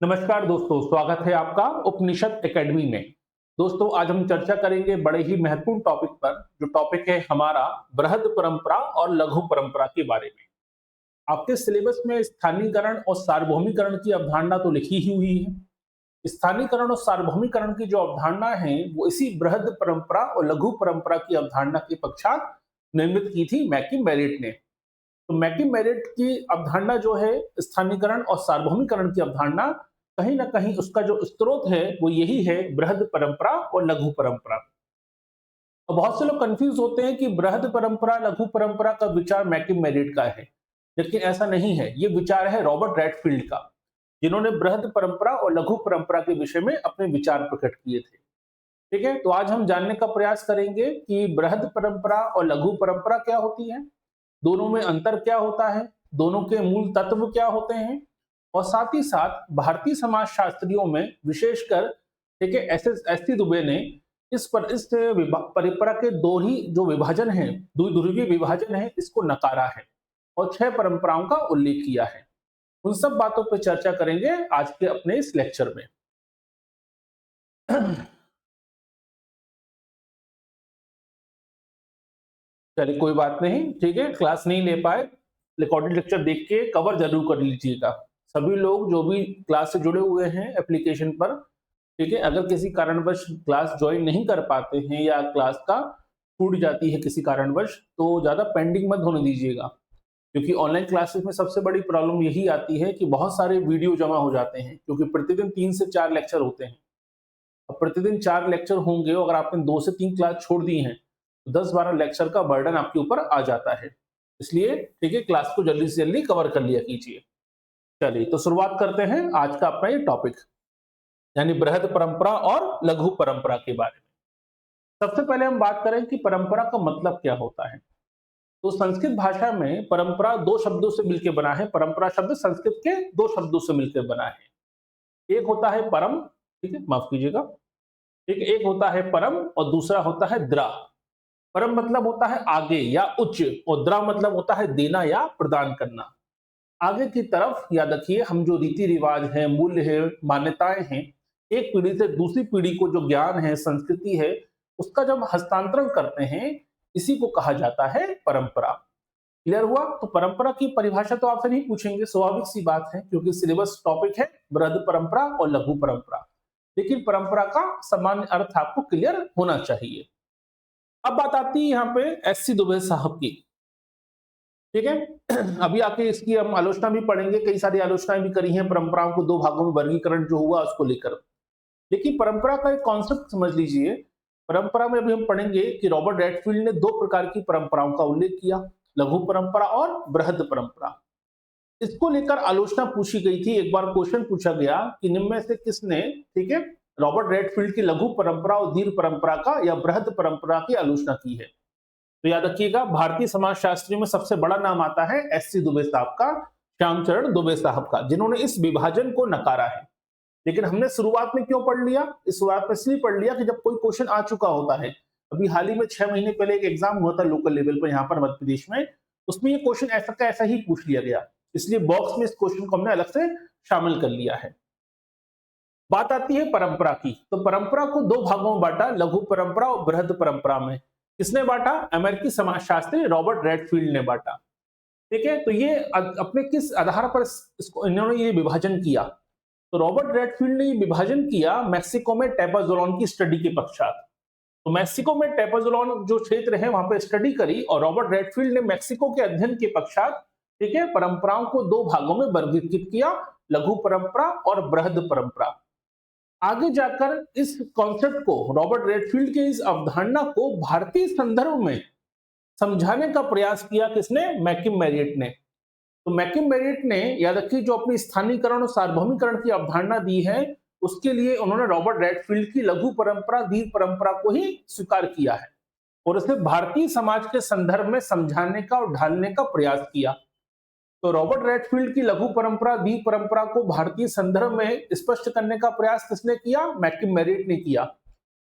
नमस्कार दोस्तों, स्वागत है आपका उपनिषद एकेडमी में। दोस्तों, आज हम चर्चा करेंगे बड़े ही महत्वपूर्ण टॉपिक पर, जो टॉपिक है हमारा बृहद परंपरा और लघु परंपरा के बारे में। आपके सिलेबस में स्थानीयकरण और सार्वभौमिकरण की अवधारणा तो लिखी ही हुई है। स्थानीयकरण और सार्वभौमिकरण की जो अवधारणा है, वो इसी बृहद परंपरा और लघु परंपरा की अवधारणा के पश्चात निर्मित की थी मैकिम मेरिट ने। तो मैकिम मेरिट की अवधारणा जो है स्थानीयकरण और सार्वभौमिकरण की अवधारणा, कहीं ना कहीं उसका जो स्रोत है वो यही है, बृहद परंपरा और लघु परंपरा। और बहुत से लोग कंफ्यूज होते हैं कि बृहद परंपरा लघु परंपरा का विचार मैकिम मेरिट का है, लेकिन ऐसा नहीं है। ये विचार है रॉबर्ट रेडफील्ड का, जिन्होंने बृहद परंपरा और लघु परंपरा के विषय में अपने विचार प्रकट किए थे। ठीक है, तो आज हम जानने का प्रयास करेंगे कि बृहद परंपरा और लघु परंपरा क्या होती है, दोनों में अंतर क्या होता है, दोनों के मूल तत्व क्या होते हैं, और साथ ही साथ भारतीय समाज शास्त्रियों में विशेषकर, ठीक है, एस टी दुबे ने इस परंपरा के दो ही जो विभाजन है, दो ध्रुवीय विभाजन है, इसको नकारा है और 6 परंपराओं का उल्लेख किया है। उन सब बातों पर चर्चा करेंगे आज के अपने इस लेक्चर में। चलिए, कोई बात नहीं, ठीक है, क्लास नहीं ले पाए, रिकॉर्डेड लेक्चर देख के कवर जरूर कर लीजिएगा। सभी लोग जो भी क्लास से जुड़े हुए हैं एप्लीकेशन पर, ठीक है, अगर किसी कारणवश क्लास ज्वाइन नहीं कर पाते हैं या क्लास का छूट जाती है किसी कारणवश, तो ज़्यादा पेंडिंग मत होने दीजिएगा, क्योंकि ऑनलाइन क्लासेस में सबसे बड़ी प्रॉब्लम यही आती है कि बहुत सारे वीडियो जमा हो जाते हैं, क्योंकि प्रतिदिन 3 से 4 लेक्चर होते हैं। अब प्रतिदिन 4 लेक्चर होंगे, अगर आपने 2 से 3 क्लास छोड़ दी हैं, तो 10-12 लेक्चर का बर्डन आपके ऊपर आ जाता है। इसलिए ठीक है, क्लास को जल्दी से जल्दी कवर कर लिया कीजिए। चलिए, तो शुरुआत करते हैं आज का अपना ये टॉपिक, यानी बृहद परंपरा और लघु परंपरा के बारे में। सबसे पहले हम बात करें कि परंपरा का मतलब क्या होता है। तो संस्कृत भाषा में परंपरा 2 शब्दों से मिलकर बना है। परंपरा शब्द संस्कृत के 2 शब्दों से मिलकर बना है। एक होता है परम, ठीक है, माफ कीजिएगा, ठीक है, एक होता है परम और दूसरा होता है द्रा। परम मतलब होता है आगे या उच्च, और द्रा मतलब होता है देना या प्रदान करना। आगे की तरफ याद रखिए, हम जो रीति रिवाज है, मूल्य है, मान्यताएं हैं, एक पीढ़ी से दूसरी पीढ़ी को जो ज्ञान है, संस्कृति है, उसका जब हस्तांतरण करते हैं, इसी को कहा जाता है परंपरा। क्लियर हुआ? तो परंपरा की परिभाषा तो आपसे नहीं पूछेंगे, स्वाभाविक सी बात है, क्योंकि सिलेबस टॉपिक है बृहद परंपरा और लघु परंपरा। लेकिन परंपरा का सामान्य अर्थ आपको क्लियर होना चाहिए। अब बात आती है यहाँ पे एस सी दुबे साहब की। ठीक है, अभी आके इसकी हम आलोचना भी पढ़ेंगे, कई सारी आलोचनाएं भी करी हैं परंपराओं को 2 भागों में वर्गीकरण जो हुआ उसको लेकर। लेकिन परंपरा का एक कॉन्सेप्ट समझ लीजिए। परंपरा में अभी हम पढ़ेंगे कि रॉबर्ट रेडफील्ड ने 2 प्रकार की परंपराओं का उल्लेख किया, लघु परंपरा और बृहद परंपरा। इसको लेकर आलोचना पूछी गई थी। एक बार क्वेश्चन पूछा गया कि निम्न में से किसने, ठीक है, रॉबर्ट रेडफील्ड की लघु परंपरा और दीर्घ परंपरा का या बृहद परंपरा की आलोचना की है। तो याद रखिएगा, भारतीय समाज शास्त्री में सबसे बड़ा नाम आता है एस सी दुबे साहब का, श्यामचरण दुबे साहब का, जिन्होंने इस विभाजन को नकारा है। लेकिन हमने शुरुआत में क्यों पढ़ लिया? इस शुरुआत में इसलिए पढ़ लिया कि जब कोई क्वेश्चन आ चुका होता है। अभी हाल ही में 6 महीने पहले एक एग्जाम हुआ था लोकल लेवल पर यहाँ पर मध्य प्रदेश में, उसमें ये क्वेश्चन ऐसा का ऐसा ही पूछ लिया गया, इसलिए बॉक्स में इस क्वेश्चन को हमने अलग से शामिल कर लिया है। बात आती है परंपरा की। तो परंपरा को 2 भागों में बांटा, लघु परंपरा और बृहद परंपरा में। किसने बांटा? अमेरिकी समाजशास्त्री रॉबर्ट रेडफील्ड ने बांटा। ठीक है, तो ये अपने किस आधार पर इसको इन्होंने ये विभाजन किया? तो रॉबर्ट रेडफील्ड ने ये विभाजन किया मैक्सिको में टेपाजोलॉन की स्टडी के पश्चात। तो मैक्सिको में टेपाजोलॉन जो क्षेत्र है वहां पर स्टडी करी, और रॉबर्ट रेडफील्ड ने मैक्सिको के अध्ययन के पश्चात, ठीक है, परंपराओं को 2 भागों में वर्गीकृत किया, लघु परंपरा और बृहद परंपरा। आगे जाकर इस कॉन्सेप्ट को, रॉबर्ट रेडफील्ड के इस अवधारणा को भारतीय संदर्भ में समझाने का प्रयास किया किसने? मैकिम मेरिट ने। तो मैकिम मेरिट ने, याद रखिए, जो अपनी स्थानीयकरण और सार्वभौमिकरण की अवधारणा दी है, उसके लिए उन्होंने रॉबर्ट रेडफील्ड की लघु परंपरा, दीर्घ परंपरा को ही स्वीकार किया है और इसे भारतीय समाज के संदर्भ में समझाने का और ढालने का प्रयास किया। तो रॉबर्ट रेडफील्ड की लघु परंपरा, दीर्घ परंपरा को भारतीय संदर्भ में स्पष्ट करने का प्रयास किसने किया? मैकिम मेरिट ने किया।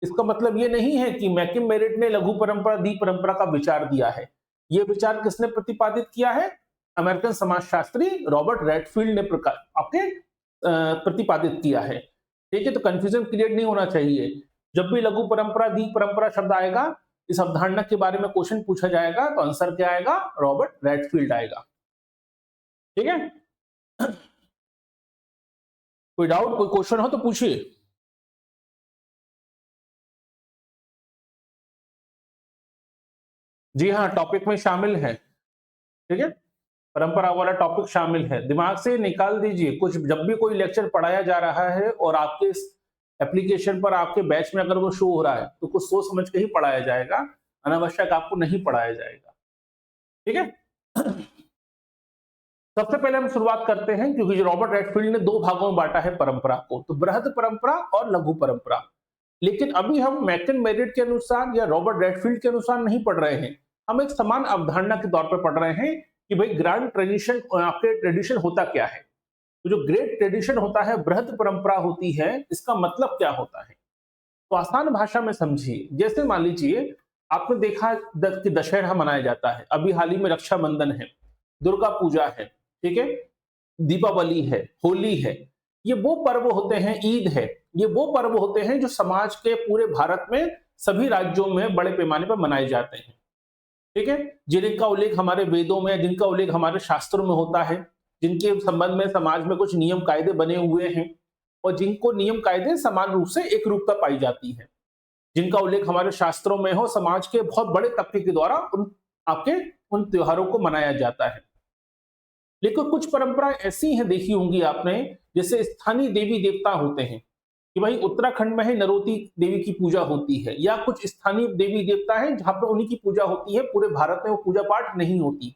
इसका मतलब ये नहीं है कि मैकिम मेरिट ने लघु परंपरा, दीर्घ परंपरा का विचार दिया है। यह विचार किसने प्रतिपादित किया है? अमेरिकन समाजशास्त्री रॉबर्ट रेडफील्ड ने आपके प्रतिपादित किया है। ठीक है, तो कंफ्यूजन क्रिएट नहीं होना चाहिए। जब भी लघु परंपरा, दीर्घ परंपरा शब्द आएगा, इस अवधारणा के बारे में क्वेश्चन पूछा जाएगा, तो आंसर क्या आएगा? रॉबर्ट रेडफील्ड आएगा। ठीक है, कोई डाउट, कोई क्वेश्चन हो तो पूछिए। जी हाँ, टॉपिक में शामिल है। ठीक है, परंपरा वाला टॉपिक शामिल है, दिमाग से निकाल दीजिए। कुछ जब भी कोई लेक्चर पढ़ाया जा रहा है और आपके इस एप्लीकेशन पर, आपके बैच में अगर वो शो हो रहा है, तो कुछ सोच समझ के ही पढ़ाया जाएगा, अनावश्यक आपको नहीं पढ़ाया जाएगा। ठीक है, सबसे पहले हम शुरुआत करते हैं, क्योंकि जो रॉबर्ट रेडफील्ड ने दो भागों में बांटा है परंपरा को, तो बृहद परंपरा और लघु परंपरा। लेकिन अभी हम मैकन मेरिट के अनुसार या रॉबर्ट रेडफील्ड के अनुसार नहीं पढ़ रहे हैं, हम एक समान अवधारणा के तौर पर पढ़ रहे हैं कि भाई ग्रांड ट्रेडिशन, आपके ट्रेडिशन होता क्या है। तो जो ग्रेट ट्रेडिशन होता है, बृहद परंपरा होती है, इसका मतलब क्या होता है? तो आसान भाषा में समझिए। जैसे मान लीजिए आपने देखा कि दशहरा मनाया जाता है, अभी हाल ही में रक्षाबंधन है, दुर्गा पूजा है, ठीक है, दीपावली है, होली है। ये वो पर्व होते हैं, ईद है, ये वो पर्व होते हैं जो समाज के पूरे भारत में सभी राज्यों में बड़े पैमाने पर मनाए जाते हैं। ठीक है, जिनका उल्लेख हमारे वेदों में, जिनका उल्लेख हमारे शास्त्रों में होता है, जिनके संबंध में समाज में कुछ नियम कायदे बने हुए हैं और जिनको नियम कायदे समान रूप से एक रूपता पाई जाती है, जिनका उल्लेख हमारे शास्त्रों में हो, समाज के बहुत बड़े तबके के द्वारा उन त्योहारों को मनाया जाता है। लेकिन कुछ परंपराएं ऐसी हैं, देखी होंगी आपने, जैसे स्थानीय देवी देवता होते हैं कि भाई उत्तराखंड में है नरोती देवी की पूजा होती है, या कुछ स्थानीय देवी देवता है जहां पर उन्हीं की पूजा होती है, पूरे भारत में वो पूजा पाठ नहीं होती।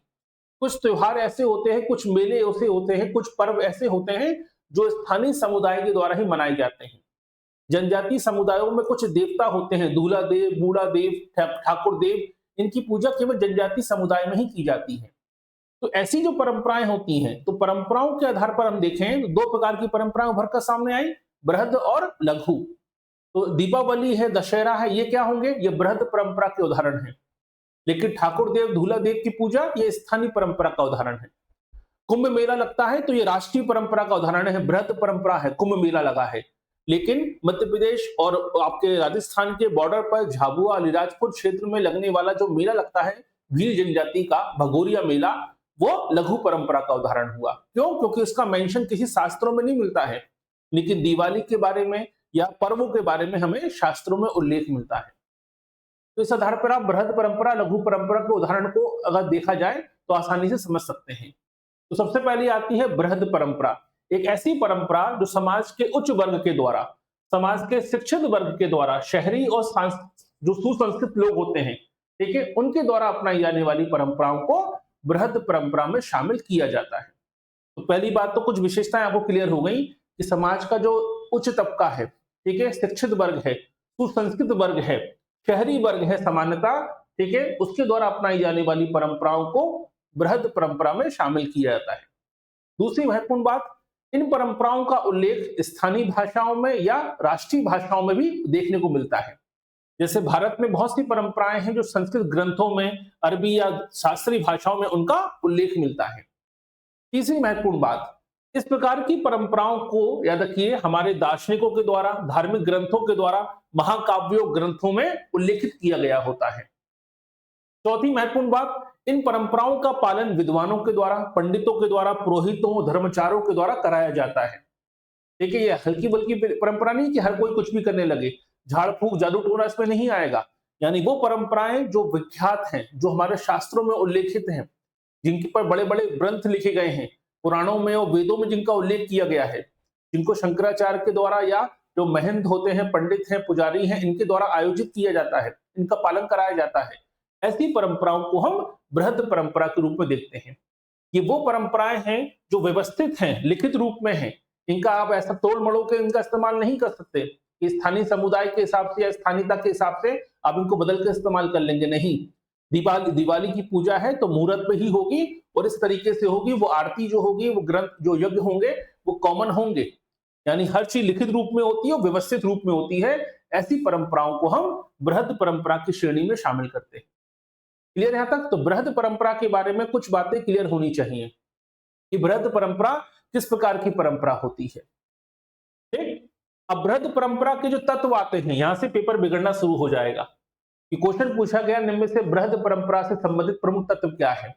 कुछ त्योहार ऐसे होते हैं, कुछ मेले ऐसे होते हैं, कुछ पर्व ऐसे होते हैं जो स्थानीय समुदाय के द्वारा ही मनाए जाते हैं। जनजातीय समुदायों में कुछ देवता होते हैं, दूल्हा देव, बूढ़ा देव, ठाकुर देव, इनकी पूजा केवल जनजातीय समुदाय में ही की जाती है। तो ऐसी जो परंपराएं होती हैं, तो परंपराओं के आधार पर हम देखें तो दो प्रकार की परंपराएं उभर कर सामने आई, बृहद और लघु। तो दीपावली है, दशहरा है, ये क्या होंगे? ये बृहद परंपरा के उदाहरण है। लेकिन ठाकुर देव, दूल्हा देव की पूजा, ये स्थानीय परंपरा का उदाहरण है। कुंभ मेला लगता है तो ये राष्ट्रीय परंपरा का उदाहरण है, बृहद परंपरा है, कुंभ मेला लगा है। लेकिन मध्य प्रदेश और आपके राजस्थान के बॉर्डर पर झाबुआ, अलीराजपुर क्षेत्र में लगने वाला जो मेला लगता है भील जनजाति का, भगोरिया मेला, वो लघु परंपरा का उदाहरण हुआ। क्यों? क्योंकि उसका मेंशन किसी शास्त्रों में नहीं मिलता है, लेकिन दिवाली के बारे में या पर्वों के बारे में हमें शास्त्रों में उल्लेख मिलता है। तो इस आधार पर आप बृहद परंपरा, लघु परंपरा के उदाहरण को अगर देखा जाए तो आसानी से समझ सकते हैं। तो सबसे पहले आती है बृहद परंपरा, एक ऐसी परंपरा जो समाज के उच्च वर्ग के द्वारा, समाज के शिक्षित वर्ग के द्वारा, शहरी और जो सुसंस्कृत लोग होते हैं, ठीक है, उनके द्वारा अपनाई जाने वाली परंपराओं को बृहद परंपरा में शामिल किया जाता है। तो पहली बात तो कुछ विशेषताएं आपको क्लियर हो गई कि समाज का जो उच्च तबका है, ठीक है, शिक्षित वर्ग है, सुसंस्कृत वर्ग है, शहरी वर्ग है सामान्यता, ठीक है, उसके द्वारा अपनाई जाने वाली परंपराओं को बृहद परंपरा में शामिल किया जाता है। दूसरी महत्वपूर्ण बात, इन परंपराओं का उल्लेख स्थानीय भाषाओं में या राष्ट्रीय भाषाओं में भी देखने को मिलता है। जैसे भारत में बहुत सी परंपराएं हैं जो संस्कृत ग्रंथों में, अरबी या शास्त्रीय भाषाओं में उनका उल्लेख मिलता है। तीसरी महत्वपूर्ण बात, इस प्रकार की परंपराओं को याद रखिए हमारे दार्शनिकों के द्वारा, धार्मिक ग्रंथों के द्वारा, महाकाव्यों ग्रंथों में उल्लेखित किया गया होता है। चौथी महत्वपूर्ण बात, इन परंपराओं का पालन विद्वानों के द्वारा, पंडितों के द्वारा, पुरोहितों, धर्मचारों के द्वारा कराया जाता है। देखिए, ये हल्की बल्कि परंपरा नहीं कि हर कोई कुछ भी करने लगे, झाड़ फूक, जादू टोना इसमें नहीं आएगा। यानी वो परंपराएं जो विख्यात हैं, जो हमारे शास्त्रों में उल्लेखित हैं, जिनके पर बड़े बड़े ग्रंथ लिखे गए हैं, पुराणों में और वेदों में जिनका उल्लेख किया गया है, जिनको शंकराचार्य के द्वारा या जो महंत होते हैं, पंडित हैं, पुजारी हैं, इनके द्वारा आयोजित किया जाता है, इनका पालन कराया जाता है, ऐसी परंपराओं को हम बृहद परंपरा के रूप में देखते हैं। ये वो परंपराएं हैं जो व्यवस्थित हैं, लिखित रूप में हैं, इनका आप ऐसा तोड़ मड़ोड़ के इनका इस्तेमाल नहीं कर सकते। स्थानीय समुदाय के हिसाब से या स्थानीयता के हिसाब से आप इनको बदल के इस्तेमाल कर लेंगे, नहीं। दिवाली की पूजा है तो मुहूर्त पे ही होगी और इस तरीके से होगी, वो आरती जो होगी, वो ग्रंथ जो यज्ञ होंगे वो कॉमन होंगे, यानी हर चीज लिखित रूप में होती है और व्यवस्थित रूप में होती है। ऐसी परंपराओं को हम बृहद परंपरा की श्रेणी में शामिल करते हैं। क्लियर यहां तक? तो बृहद परंपरा के बारे में कुछ बातें क्लियर होनी चाहिए कि बृहद परंपरा किस प्रकार की परंपरा होती है। ठीक, अब बृहद परंपरा के जो तत्व आते हैं, यहां से पेपर बिगड़ना शुरू हो जाएगा कि क्वेश्चन पूछा गया निम्न में से बृहद परंपरा से संबंधित प्रमुख तत्व क्या है।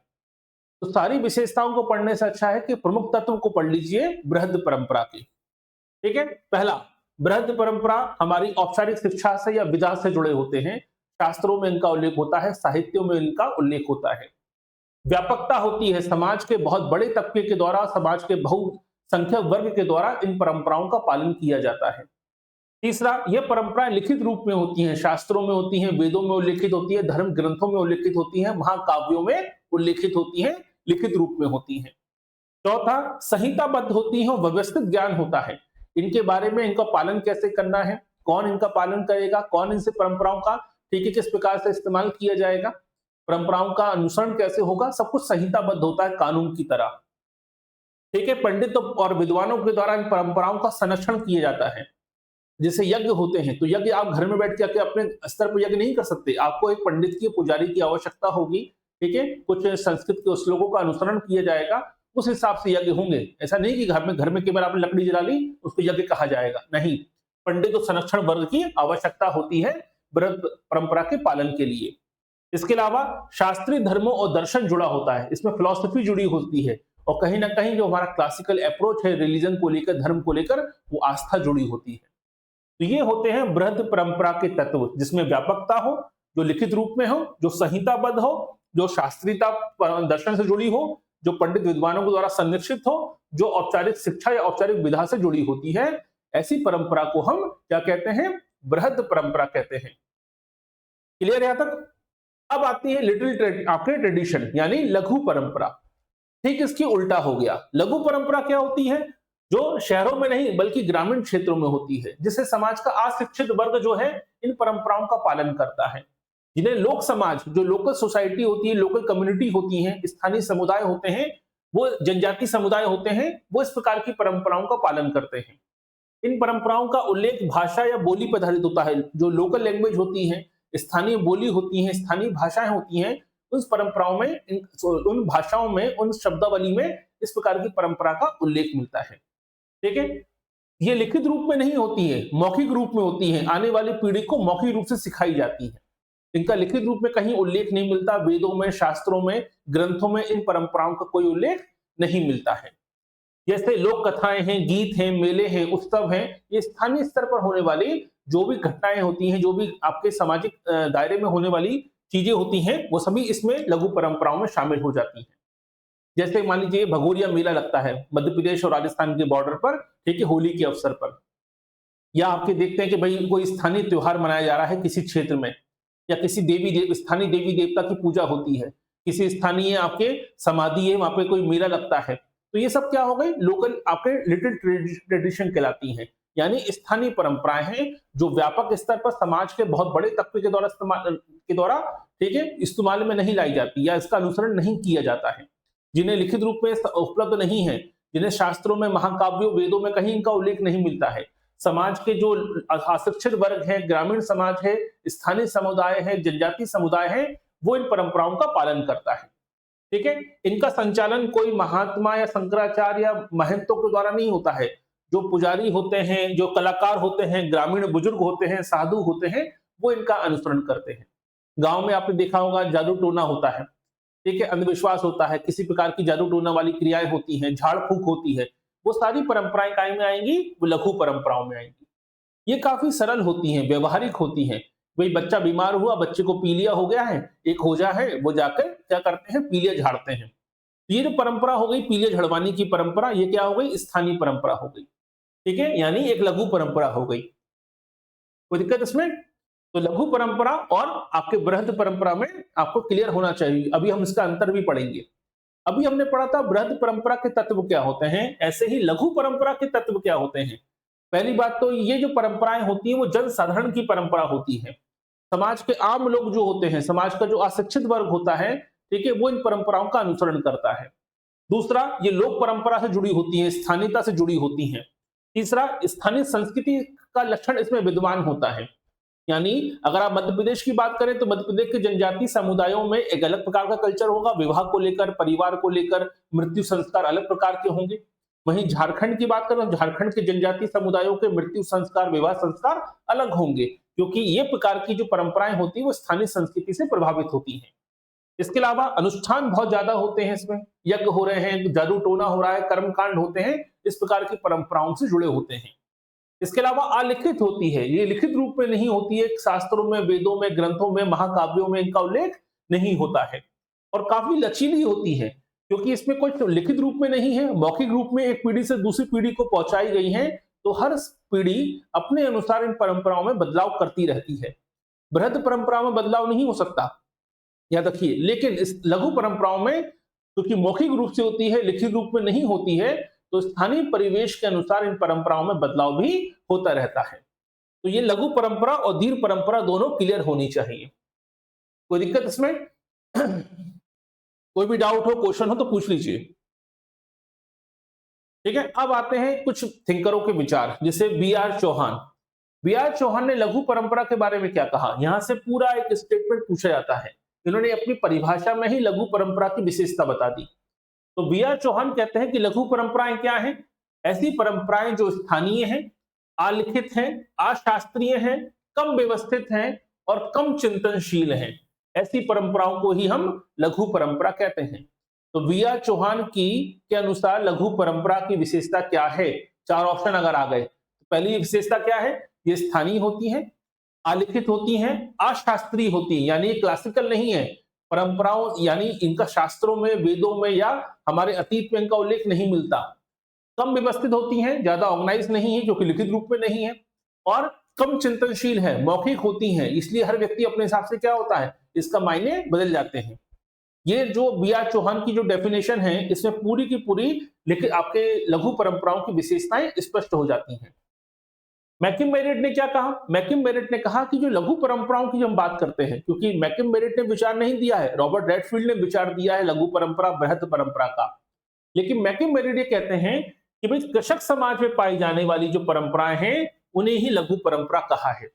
तो सारी विशेषताओं को पढ़ने से अच्छा है कि प्रमुख तत्व को पढ़ लीजिए बृहद परंपरा के। ठीक है, पहला, बृहद परंपरा हमारी औपचारिक शिक्षा से या विधा से जुड़े होते हैं। शास्त्रों में इनका उल्लेख होता है, साहित्यों में इनका उल्लेख होता है। व्यापकता होती है, समाज के बहुत बड़े तबके के द्वारा, समाज के बहुसंख्यक वर्ग के द्वारा इन परंपराओं का पालन किया जाता है। तीसरा, यह परंपराएं लिखित रूप में होती हैं, शास्त्रों में होती हैं, वेदों में उल्लेखित होती है, धर्म ग्रंथों में उल्लेखित होती हैं, महाकाव्यों में उल्लेखित होती हैं, लिखित रूप में होती हैं। चौथा, संहिताबद्ध होती हैं, व्यवस्थित ज्ञान होता है इनके बारे में, इनका पालन कैसे करना है, कौन इनका पालन करेगा, कौन इनसे परंपराओं का, ठीक है, किस प्रकार से इस्तेमाल किया जाएगा, परंपराओं का अनुसरण कैसे होगा, सब कुछ संहिताबद्ध होता है कानून की तरह। ठीक है, पंडित और विद्वानों के द्वारा इन परंपराओं का संरक्षण किया जाता है। जैसे यज्ञ होते हैं, तो यज्ञ आप घर में बैठ के अपने स्तर पर यज्ञ नहीं कर सकते, आपको एक पंडित की, पुजारी की आवश्यकता होगी। ठीक है, कुछ संस्कृत के श्लोकों का अनुसरण किया जाएगा, उस हिसाब से यज्ञ होंगे। ऐसा नहीं कि घर में केवल आपने लकड़ी जला ली उसको यज्ञ कहा जाएगा, नहीं। पंडित और संरक्षण वर्ग की आवश्यकता होती है बृहद परंपरा के पालन के लिए। इसके अलावा शास्त्रीय धर्मों और दर्शन जुड़ा होता है, इसमें फिलॉसफी जुड़ी होती है, और कहीं ना कहीं जो हमारा क्लासिकल अप्रोच है रिलीजन को लेकर, धर्म को लेकर, वो आस्था जुड़ी होती है। तो ये होते हैं बृहद परंपरा के तत्व, जिसमें व्यापकता हो, जो लिखित रूप में हो, जो संहिताबद्ध हो, जो शास्त्रीयता दर्शन से जुड़ी हो, जो पंडित विद्वानों के द्वारा संरक्षित हो, जो औपचारिक शिक्षा या औपचारिक विधा से जुड़ी होती है। ऐसी परंपरा को हम क्या कहते हैं? बृहद परंपरा कहते हैं। क्लियर है यहां तक? अब आती है आपके ट्रेडिशन यानी लघु परंपरा। ठीक इसकी उल्टा हो गया। लघु परंपरा क्या होती है? जो शहरों में नहीं बल्कि ग्रामीण क्षेत्रों में होती है, जिससे समाज का अशिक्षित वर्ग जो है इन परंपराओं का पालन करता है, जिन्हें लोक समाज, जो लोकल सोसाइटी होती है, लोकल कम्युनिटी होती है, स्थानीय समुदाय होते हैं, वो जनजाति समुदाय होते हैं, वो इस प्रकार की परंपराओं का पालन करते हैं। इन परंपराओं का उल्लेख भाषा या बोली पर आधारित होता है। जो लोकल लैंग्वेज होती है, स्थानीय बोली होती है, स्थानीय भाषाएं होती हैं, उस परंपराओं में, उन भाषाओं में, उन शब्दावली में इस प्रकार की परंपरा का उल्लेख मिलता है। ठीक है, ये लिखित रूप में नहीं होती है, मौखिक रूप में होती है। आने वाली पीढ़ी को मौखिक रूप से सिखाई जाती है। इनका लिखित रूप में कहीं उल्लेख नहीं मिलता। वेदों में, शास्त्रों में, ग्रंथों में इन परंपराओं का कोई उल्लेख नहीं मिलता है। जैसे लोक कथाएं हैं, गीत हैं, मेले हैं, उत्सव हैं, ये स्थानीय स्तर पर होने वाली जो भी घटनाएं होती हैं, जो भी आपके सामाजिक दायरे में होने वाली चीजें होती हैं, वो सभी इसमें लघु परंपराओं में शामिल हो जाती हैं। जैसे मान लीजिए भगोरिया मेला लगता है मध्य प्रदेश और राजस्थान के बॉर्डर पर, ठीक है, होली के अवसर पर, या आपके देखते हैं कि भाई कोई स्थानीय त्योहार मनाया जा रहा है किसी क्षेत्र में, या किसी स्थानीय देवी देवता की पूजा होती है, किसी स्थानीय आपके समाधि है, वहां पे कोई मेला लगता है, तो ये सब क्या हो गई? लोकल आपके लिटिल ट्रेडिशन कहलाती हैं, यानी स्थानीय परंपराएं हैं जो व्यापक स्तर पर समाज के बहुत बड़े तबके के द्वारा ठीक है इस्तेमाल में नहीं लाई जाती, या इसका अनुसरण नहीं किया जाता है, जिन्हें लिखित रूप में उपलब्ध नहीं है, जिन्हें शास्त्रों में, महाकाव्यों, वेदों में कहीं इनका उल्लेख नहीं मिलता है। समाज के जो अशिक्षित वर्ग है, ग्रामीण समाज है, स्थानीय समुदाय है, जनजातीय समुदाय है, वो इन परंपराओं का पालन करता है। ठीक है, इनका संचालन कोई महात्मा या शंकराचार्य या महंतों के द्वारा नहीं होता है। जो पुजारी होते हैं, जो कलाकार होते हैं, ग्रामीण बुजुर्ग होते हैं, साधु होते हैं, वो इनका अनुसरण करते हैं। गांव में आपने देखा होगा जादू टोना होता है, ठीक है, अंधविश्वास होता है, किसी प्रकार की जादू टोना वाली क्रियाएं होती हैं, झाड़ फूक होती है, वो सारी परंपराएं काय में आएंगी? वो लघु परंपराओं में आएंगी। ये काफी सरल होती हैं, व्यवहारिक होती हैं। भाई बच्चा बीमार हुआ, बच्चे को पीलिया हो गया है, एक होजा है, वो जाकर क्या करते हैं? पीलिया झाड़ते हैं। ये जो परंपरा हो गई पीलिया झड़वाने की परंपरा, ये क्या हो गई? स्थानीय परंपरा हो गई। ठीक है, यानी एक लघु परंपरा हो गई। कोई दिक्कत इसमें? तो लघु परंपरा और आपके बृहद परंपरा में आपको क्लियर होना चाहिए। अभी हम इसका अंतर भी पढ़ेंगे। अभी हमने पढ़ा था बृहद परंपरा के तत्व क्या होते हैं, ऐसे ही लघु परंपरा के तत्व क्या होते हैं। पहली बात तो ये जो परंपराएं होती हैं वो जन साधारण की परंपरा होती है। समाज के आम लोग जो होते हैं, समाज का जो अशिक्षित वर्ग होता है, ठीक है, वो इन परंपराओं का अनुसरण करता है। दूसरा, ये लोक परंपरा से जुड़ी होती है, स्थानीयता से जुड़ी होती है। तीसरा, स्थानीय संस्कृति का लक्षण इसमें विद्यमान होता है। यानी अगर आप मध्य प्रदेश की बात करें तो मध्य प्रदेश के जनजातीय समुदायों में एक अलग प्रकार का कल्चर होगा, विवाह को लेकर, परिवार को लेकर, मृत्यु संस्कार अलग प्रकार के होंगे। वहीं झारखंड की बात करें तो झारखंड के जनजातीय समुदायों के मृत्यु संस्कार, विवाह संस्कार अलग होंगे, क्योंकि ये प्रकार की जो परंपराएं होती है वो स्थानीय संस्कृति से प्रभावित होती हैं। इसके अलावा अनुष्ठान बहुत ज्यादा होते हैं, इसमें यज्ञ हो रहे हैं, जादू टोना हो रहा है, कर्मकांड होते हैं, इस प्रकार की परंपराओं से जुड़े होते हैं। इसके अलावा अलिखित होती है, ये लिखित रूप में नहीं होती है, शास्त्रों में, वेदों में, ग्रंथों में, महाकाव्यों में इनका उल्लेख नहीं होता है, और काफी लचीली होती है, क्योंकि इसमें कुछ लिखित रूप में नहीं है, मौखिक रूप में एक पीढ़ी से दूसरी पीढ़ी को पहुंचाई गई है, तो हर पीढ़ी अपने अनुसार इन परंपराओं में बदलाव करती रहती है। बृहद परंपराओं में बदलाव नहीं हो सकता, याद रखिए, लेकिन इस लघु परंपराओं में क्योंकि मौखिक रूप से होती है, लिखित रूप में नहीं होती है, तो स्थानीय परिवेश के अनुसार इन परंपराओं में बदलाव भी होता रहता है। तो ये लघु परंपरा और दीर्घ परंपरा दोनों क्लियर होनी चाहिए। कोई दिक्कत इसमें? कोई भी डाउट हो, क्वेश्चन हो तो पूछ लीजिए। ठीक है, अब आते हैं कुछ थिंकरों के विचार, जैसे बी.आर. चौहान। बी.आर. चौहान ने लघु परंपरा के बारे में क्या कहा, यहां से पूरा एक स्टेटमेंट पूछा जाता है। इन्होंने अपनी परिभाषा में ही लघु परंपरा की विशेषता बता दी। तो बी.आर. चौहान कहते हैं कि लघु परंपराएं क्या हैं? ऐसी परंपराएं जो स्थानीय हैं, अलिखित हैं, अशास्त्रीय हैं, कम व्यवस्थित हैं और कम चिंतनशील हैं। ऐसी परंपराओं को ही हम लघु परंपरा कहते हैं। तो बी.आर. चौहान की के अनुसार लघु परंपरा की विशेषता क्या है? 4 ऑप्शन अगर आ गए तो पहली विशेषता क्या है? ये स्थानीय होती है, अलिखित होती हैं, अशास्त्रीय होती हैं, यानी क्लासिकल नहीं है परंपराओं, यानी इनका शास्त्रों में, वेदों में या हमारे अतीत में इनका उल्लेख नहीं मिलता। कम व्यवस्थित होती हैं, ज्यादा ऑर्गेनाइज नहीं है, जो कि लिखित रूप में नहीं है, और कम चिंतनशील है, मौखिक होती हैं, इसलिए हर व्यक्ति अपने हिसाब से क्या होता है, इसका मायने बदल जाते हैं। ये जो बी.आर. चौहान की जो डेफिनेशन है, इसमें पूरी की पूरी लेकिन आपके लघु परंपराओं की विशेषताएं स्पष्ट हो जाती हैं। मैकिम मेरिट ने क्या कहा? मैकिम मेरिट ने कहा कि जो लघु परंपराओं की हम बात करते हैं, क्योंकि मैकिम मेरिट ने विचार नहीं दिया है, रॉबर्ट रेडफील्ड ने विचार दिया है लघु परंपरा, बृहद परंपरा का। लेकिन मैकिम मेरिट ये कहते हैं कि भाई कृषक समाज में पाई जाने वाली जो परंपराएं हैं, उन्हें ही लघु परंपरा कहा है।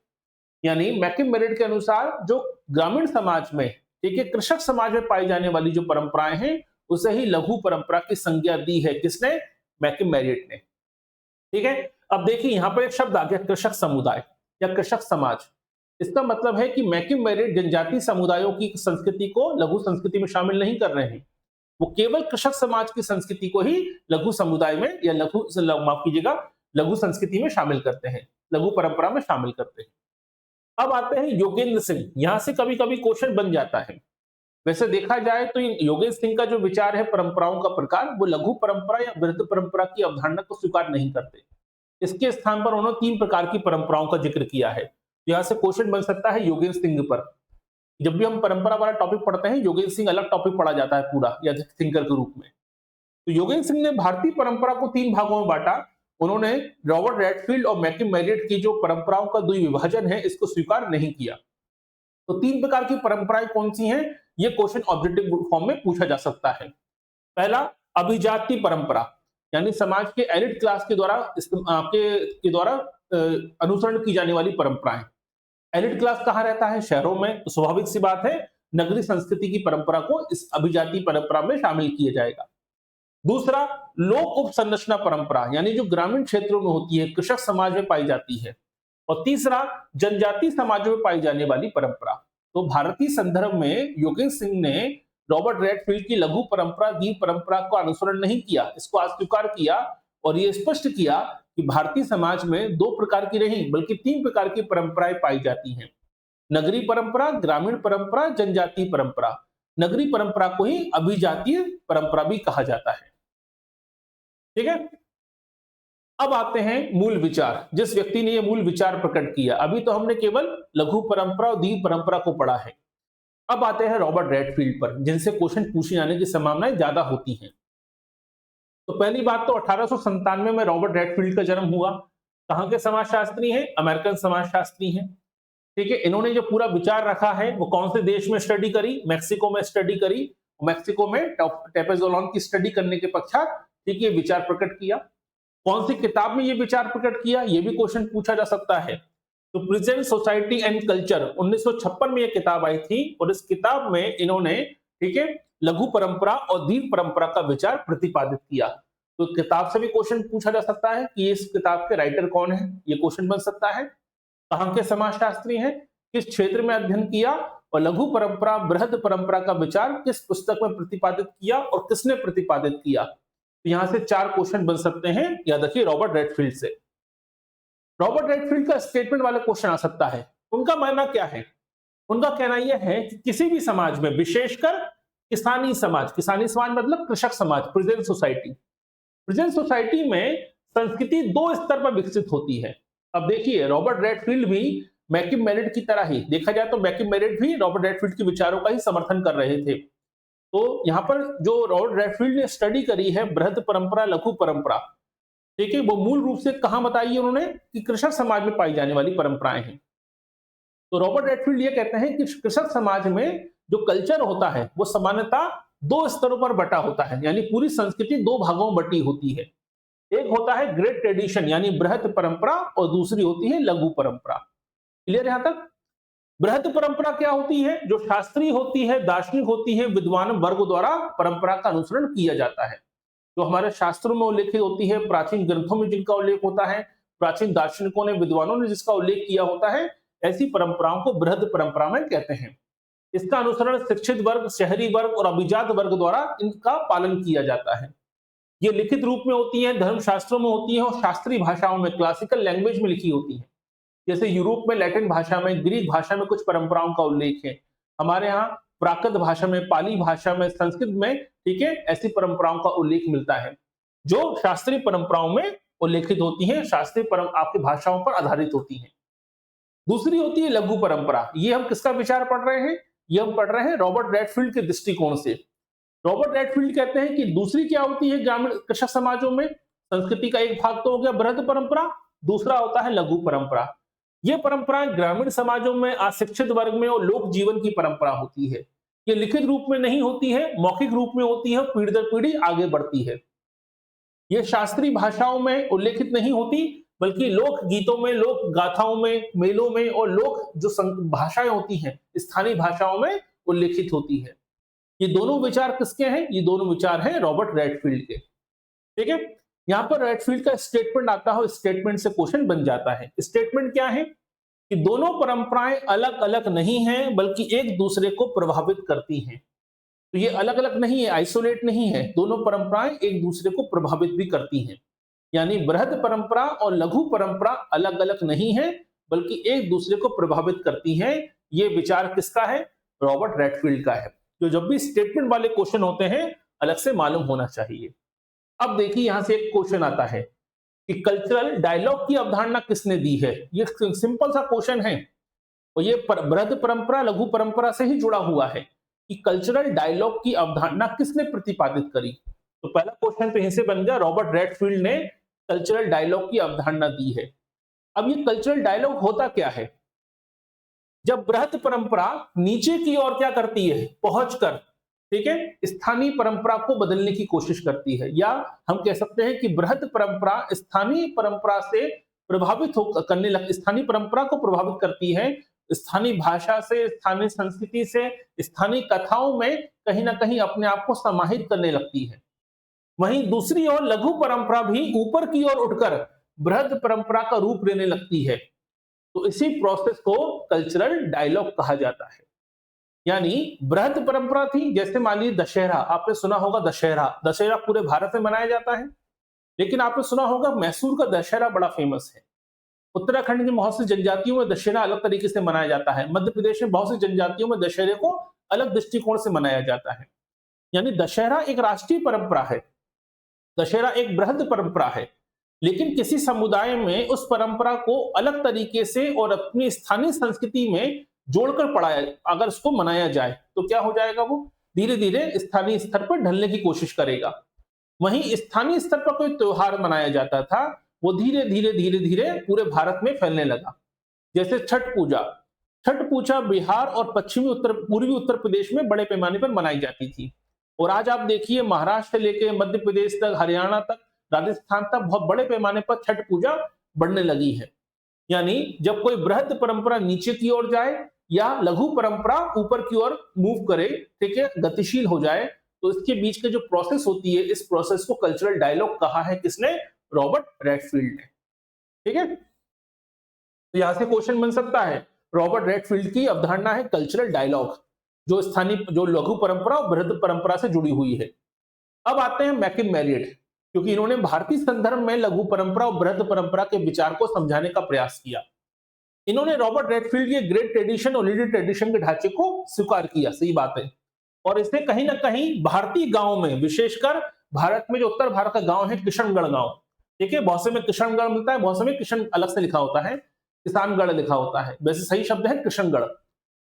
यानी मैकिम मेरिट के अनुसार जो ग्रामीण समाज में, ठीक है, कृषक समाज में पाई जाने वाली जो परंपराएं हैं, उसे ही लघु परंपरा की संज्ञा दी है। किसने? मैकिम मेरिट ने। ठीक है, अब देखिए यहां पर एक शब्द आ गया, कृषक समुदाय या कृषक समाज। इसका मतलब है कि मैकिम मेरिट जनजातीय समुदायों की संस्कृति को लघु संस्कृति में शामिल नहीं कर रहे हैं, वो केवल कृषक समाज की संस्कृति को ही लघु समुदाय में या माफ कीजिएगा, लघु संस्कृति में शामिल करते हैं, लघु परंपरा में शामिल करते हैं। अब आते हैं योगेंद्र सिंह। यहां से कभी कभी क्वेश्चन बन जाता है। वैसे देखा जाए तो योगेंद्र सिंह का जो विचार है परंपराओं का प्रकार, वो लघु परंपरा या वृहद परंपरा की अवधारणा को स्वीकार नहीं करते। इसके स्थान पर उन्होंने 3 प्रकार की परंपराओं का जिक्र किया है। यहां से क्वेश्चन बन सकता है योगेंद्र सिंह पर। जब भी हम परंपरा वाला टॉपिक पढ़ते हैं, योगेंद्र सिंह अलग टॉपिक पढ़ा जाता है पूरा, या थिंकर के रूप में। तो योगेंद्र सिंह ने भारतीय परंपरा को 3 भागों में बांटा। उन्होंने रॉबर्ट रेडफील्ड और मैकिम मेरिट की जो परंपराओं का द्विविभाजन है, इसको स्वीकार नहीं किया। तो 3 प्रकार की परंपराएं कौन सी हैं, ये क्वेश्चन ऑब्जेक्टिव फॉर्म में पूछा जा सकता है। पहला, अभिजातीय परंपरा, यानी समाज के एलिट क्लास के द्वारा आपके द्वारा अनुसरण की जाने वाली परंपराएं। एलिट क्लास कहाँ रहता है? शहरों में, तो स्वाभाविक सी बात है नगरीय संस्कृति की परंपरा को इस अभिजातीय परंपरा में शामिल किया जाएगा। दूसरा, लोक उपसंरचना परंपरा, यानी जो ग्रामीण क्षेत्रों में होती है, कृषक समाज में पाई जाती है। और तीसरा, जनजातीय समाजों में पाई जाने वाली परंपरा। तो भारतीय संदर्भ में योगेंद्र सिंह ने रॉबर्ट रेडफील्ड की लघु परंपरा, दीर्घ परंपरा का अनुसरण नहीं किया, इसको अस्वीकार किया और ये स्पष्ट किया कि भारतीय समाज में 2 प्रकार की नहीं बल्कि 3 प्रकार की परंपराएं पाई जाती हैं। नगरीय परंपरा, ग्रामीण परंपरा, जनजातीय परंपरा। नगरीय परंपरा को ही अभिजातीय परंपरा भी कहा जाता है। ठीक है, अब आते हैं मूल विचार, जिस व्यक्ति ने ये मूल विचार प्रकट किया। अभी तो हमने केवल लघु परंपरा और दीर्घ परंपरा को पढ़ा है। अब आते हैं रॉबर्ट रेडफील्ड पर, जिनसे क्वेश्चन पूछे जाने की संभावनाएं ज्यादा होती हैं। तो पहली बात तो 1897 में रॉबर्ट रेडफील्ड का जन्म हुआ। कहां के समाजशास्त्री हैं? अमेरिकन समाजशास्त्री हैं। ठीक है, इन्होंने जो पूरा विचार रखा है वो कौन से देश में स्टडी करी? मैक्सिको में स्टडी करी। मैक्सिको में टेपेजोलॉन की स्टडी करने के पश्चात ठीक ये विचार प्रकट किया। कौन सी किताब में ये विचार प्रकट किया, ये भी क्वेश्चन पूछा जा सकता है। तो प्रेजेंट सोसाइटी एंड कल्चर 1956 में ये किताब आई थी और इस किताब में इन्होंने, ठीक है, लघु परंपरा और दीर्घ परंपरा का विचार प्रतिपादित किया। तो किताब से भी क्वेश्चन पूछा जा सकता है कि इस किताब के राइटर कौन है, ये क्वेश्चन बन सकता है। कहाँ के समाजशास्त्री हैं, किस क्षेत्र में अध्ययन किया, और लघु परंपरा बृहद परंपरा का विचार किस पुस्तक में प्रतिपादित किया और किसने प्रतिपादित किया। तो यहां से 4 क्वेश्चन बन सकते हैं, याद रखिए रॉबर्ट रेडफील्ड से। रॉबर्ट रेडफील्ड का स्टेटमेंट वाला क्वेश्चन आ सकता है। उनका मानना क्या है? उनका कहना यह है कि किसी भी समाज में, विशेषकर किसानी समाज मतलब कृषक समाज, प्रेजेंट सोसाइटी, प्रेजेंट सोसाइटी में संस्कृति 2 स्तर पर विकसित होती है। अब देखिए रॉबर्ट रेडफील्ड भी मैकिम मेरिट की तरह ही, देखा जाए तो मैकिम मेरिट भी रॉबर्ट रेडफील्ड के विचारों का ही समर्थन कर रहे थे। तो यहाँ पर जो रॉबर्ट रेडफील्ड ने स्टडी करी है बृहद परंपरा लघु परंपरा, ठीक है, वो मूल रूप से कहां बताई है उन्होंने कि कृषक समाज में पाई जाने वाली परंपराएं हैं। तो रॉबर्ट रेडफील्ड ये कहते हैं कि कृषक समाज में जो कल्चर होता है वो सामान्यतः 2 स्तरों पर बटा होता है, यानी पूरी संस्कृति 2 भागों में बटी होती है। एक होता है ग्रेट ट्रेडिशन यानी बृहद परंपरा, और दूसरी होती है लघु परंपरा। क्लियर यहां तक? बृहद परंपरा क्या होती है? जो शास्त्रीय होती है, दार्शनिक होती है, विद्वान वर्ग द्वारा परंपरा का अनुसरण किया जाता है, जो हमारे शास्त्रों में उल्लेखित होती है, प्राचीन ग्रंथों में जिनका उल्लेख होता है, प्राचीन दार्शनिकों ने, विद्वानों ने जिसका उल्लेख किया होता है, ऐसी परंपराओं को बृहद परंपरा में कहते हैं। इसका अनुसरण शिक्षित वर्ग, शहरी वर्ग और अभिजात वर्ग द्वारा इनका पालन किया जाता है। ये लिखित रूप में होती है, धर्मशास्त्रों में होती है और शास्त्रीय भाषाओं में, क्लासिकल लैंग्वेज में लिखी होती है। जैसे यूरोप में लैटिन भाषा में, ग्रीक भाषा में कुछ परंपराओं का उल्लेख है। हमारे यहाँ प्राकृत भाषा में, पाली भाषा में, संस्कृत में, ठीक है, ऐसी परंपराओं का उल्लेख मिलता है जो शास्त्रीय परंपराओं में उल्लेखित होती हैं, शास्त्रीय आपकी भाषाओं पर आधारित होती हैं। दूसरी होती है लघु परंपरा। ये हम किसका विचार पढ़ रहे हैं? ये हम पढ़ रहे हैं रॉबर्ट रेडफील्ड के दृष्टिकोण से। रॉबर्ट रेडफील्ड कहते हैं कि दूसरी क्या होती है ग्रामीण कृषक समाजों में, संस्कृति का एक भाग तो हो गया बृहद परंपरा, दूसरा होता है लघु परंपरा। ये परंपराएं ग्रामीण समाजों में, अशिक्षित वर्ग में और लोक जीवन की परंपरा होती है। ये लिखित रूप में नहीं होती है, मौखिक रूप में होती है, पीढ़ी दर पीढ़ी आगे बढ़ती है। ये शास्त्रीय भाषाओं में उल्लेखित नहीं होती, बल्कि लोक गीतों में, लोक गाथाओं में, मेलों में और लोक जो भाषाएं होती हैं, स्थानीय भाषाओं में उल्लेखित होती है। ये दोनों विचार किसके हैं? ये दोनों विचार हैं रॉबर्ट रेडफील्ड के। ठीक है, यहां पर रेडफील्ड का स्टेटमेंट आता है, स्टेटमेंट से क्वेश्चन बन जाता है। स्टेटमेंट क्या है कि दोनों परंपराएं अलग अलग नहीं हैं, बल्कि एक दूसरे को प्रभावित करती हैं। तो ये अलग अलग नहीं है, आइसोलेट नहीं है, दोनों परंपराएं एक दूसरे को प्रभावित भी करती हैं। यानी बृहद परंपरा और लघु परंपरा अलग अलग नहीं है, बल्कि एक दूसरे को प्रभावित करती हैं। ये विचार किसका है? रॉबर्ट रेडफील्ड का है। तो जब भी स्टेटमेंट वाले क्वेश्चन होते हैं अलग से मालूम होना चाहिए। अब देखिए यहां से एक क्वेश्चन आता है कि कल्चरल डायलॉग की अवधारणा किसने दी है? ये सिंपल सा क्वेश्चन है और ये बृहद परंपरा लघु परंपरा से ही जुड़ा हुआ है कि कल्चरल डायलॉग की अवधारणा किसने प्रतिपादित करी। तो पहला क्वेश्चन तो यहीं से बन गया, रॉबर्ट रेडफील्ड ने कल्चरल डायलॉग की अवधारणा दी है। अब ये कल्चरल डायलॉग होता क्या है? जब बृहद परंपरा नीचे की ओर क्या करती है, पहुंचकर, ठीक है, स्थानीय परंपरा को बदलने की कोशिश करती है, या हम कह सकते हैं कि बृहद परंपरा स्थानीय परंपरा से प्रभावित करने लग, स्थानीय परंपरा को प्रभावित करती है, स्थानीय भाषा से, स्थानीय संस्कृति से, स्थानीय कथाओं में कहीं ना कहीं अपने आप को समाहित करने लगती है। वहीं दूसरी ओर लघु परंपरा भी ऊपर की ओर उठकर बृहद परंपरा का रूप लेने लगती है। तो इसी प्रोसेस को कल्चरल डायलॉग कहा जाता है। यानी बृहद परंपरा थी, जैसे मान लीजिए दशहरा, आपने सुना होगा दशहरा, दशहरा पूरे भारत में मनाया जाता है, लेकिन आपने सुना होगा मैसूर का दशहरा बड़ा फेमस है। उत्तराखंड की बहुत सी जनजातियों में दशहरा अलग तरीके से मनाया जाता है, मध्य प्रदेश में बहुत सी जनजातियों में दशहरे को अलग दृष्टिकोण से मनाया जाता है। यानी दशहरा एक राष्ट्रीय परंपरा है, दशहरा एक बृहद परंपरा है, लेकिन किसी समुदाय में उस परंपरा को अलग तरीके से और अपनी स्थानीय संस्कृति में जोड़कर पढ़ाया, अगर उसको मनाया जाए तो क्या हो जाएगा, वो धीरे धीरे स्थानीय स्तर पर ढलने की कोशिश करेगा। वहीं स्थानीय स्तर पर कोई त्योहार मनाया जाता था, वो धीरे धीरे धीरे धीरे पूरे भारत में फैलने लगा। जैसे छठ पूजा, छठ पूजा बिहार और पूर्वी उत्तर प्रदेश में बड़े पैमाने पर मनाई जाती थी, और आज आप देखिए महाराष्ट्र से लेकर मध्य प्रदेश तक, हरियाणा तक, राजस्थान तक बहुत बड़े पैमाने पर छठ पूजा बढ़ने लगी है। यानी जब कोई बृहद परंपरा नीचे की ओर जाए या लघु परंपरा ऊपर की ओर मूव करे, ठीक है, गतिशील हो जाए, तो इसके बीच के जो प्रोसेस होती है, इस प्रोसेस को कल्चरल डायलॉग कहा है किसने? रॉबर्ट रेडफील्ड ने। ठीक है, तो यहां से क्वेश्चन बन सकता है, रॉबर्ट रेडफील्ड की अवधारणा है कल्चरल डायलॉग, जो स्थानीय, जो लघु परंपरा और बृहद परंपरा से जुड़ी हुई है। अब आते हैं मैकिम मेरिट, क्योंकि इन्होंने भारतीय संदर्भ में लघु परंपरा और बृहद परंपरा के विचार को समझाने का प्रयास किया। इन्होंने रॉबर्ट रेडफील्ड के ग्रेट ट्रेडिशन और लिटिल ट्रेडिशन के ढांचे को स्वीकार किया, सही बात है, और इसने कहीं ना कहीं भारतीय गांव में, विशेषकर भारत में जो उत्तर भारत का गांव है किशनगढ़ गांव, ठीक है, बहुत से में किशनगढ़ मिलता है, बहुत से में किशन अलग से लिखा होता है, किसानगढ़ लिखा होता है, वैसे सही शब्द है किशनगढ़।